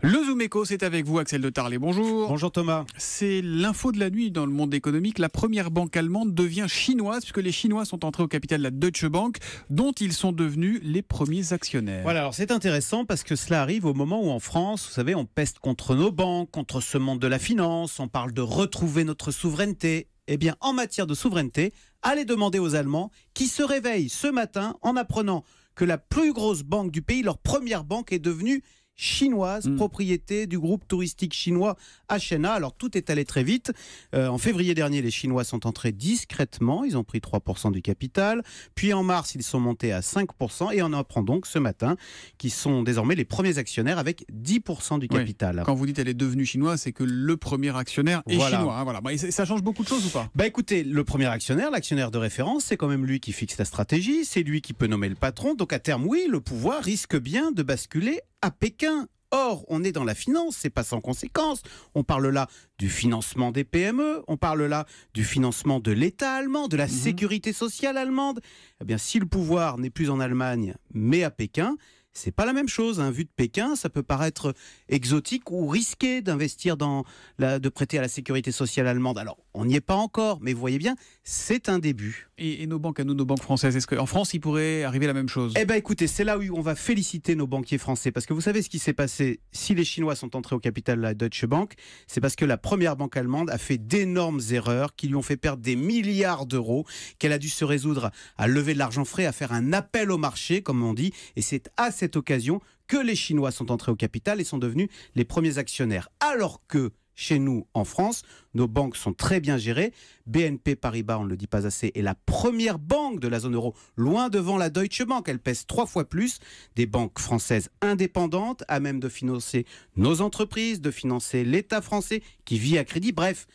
Le Zoom Éco, c'est avec vous, Axel de Tarlet. Bonjour. Bonjour Thomas. C'est l'info de la nuit dans le monde économique. La première banque allemande devient chinoise puisque les Chinois sont entrés au capital de la Deutsche Bank, dont ils sont devenus les premiers actionnaires. Voilà, alors c'est intéressant parce que cela arrive au moment où en France, vous savez, on peste contre nos banques, contre ce monde de la finance, on parle de retrouver notre souveraineté. Eh bien, en matière de souveraineté, allez demander aux Allemands qui se réveillent ce matin en apprenant que la plus grosse banque du pays, leur première banque, est devenue chinoise, propriété du groupe touristique chinois HNA. Alors tout est allé très vite. En février dernier, les Chinois sont entrés discrètement. Ils ont pris 3% du capital. Puis en mars, ils sont montés à 5%. Et on apprend donc ce matin qu'ils sont désormais les premiers actionnaires avec 10% du capital. Oui. Quand vous dites elle est devenue chinoise, c'est que le premier actionnaire est chinois. Hein, voilà. Ça change beaucoup de choses ou pas ? Écoutez, le premier actionnaire, l'actionnaire de référence, c'est quand même lui qui fixe la stratégie. C'est lui qui peut nommer le patron. Donc à terme, oui, le pouvoir risque bien de basculer à Pékin. Or, on est dans la finance, c'est pas sans conséquence. On parle là du financement des PME, on parle là du financement de l'État allemand, de la sécurité sociale allemande. Eh bien, si le pouvoir n'est plus en Allemagne, mais à Pékin, c'est pas la même chose. Vu de Pékin, ça peut paraître exotique ou risqué d'investir de prêter à la sécurité sociale allemande. Alors, on n'y est pas encore, mais vous voyez bien, c'est un début. Et nos banques à nous, nos banques françaises, est-ce qu'en France, il pourrait arriver la même chose ? Eh bien, écoutez, c'est là où on va féliciter nos banquiers français. Parce que vous savez ce qui s'est passé si les Chinois sont entrés au capital de la Deutsche Bank, c'est parce que la première banque allemande a fait d'énormes erreurs qui lui ont fait perdre des milliards d'euros, qu'elle a dû se résoudre à lever de l'argent frais, à faire un appel au marché, comme on dit. Et c'est à cette occasion que les Chinois sont entrés au capital et sont devenus les premiers actionnaires. Alors que chez nous, en France, nos banques sont très bien gérées. BNP Paribas, on ne le dit pas assez, est la première banque de la zone euro, loin devant la Deutsche Bank. Elle pèse 3 fois plus. Des banques françaises indépendantes, à même de financer nos entreprises, de financer l'État français qui vit à crédit. Bref,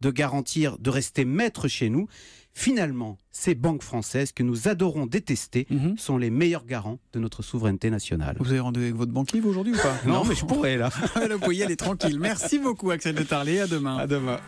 de garantir de rester maître chez nous. Finalement, ces banques françaises que nous adorons détester sont les meilleurs garants de notre souveraineté nationale. Vous avez rendez-vous avec votre banquier aujourd'hui ou pas ? Non, mais je pourrais là. Vous pouvez y aller tranquille. Merci beaucoup Axel de Tarlet, à demain. À demain.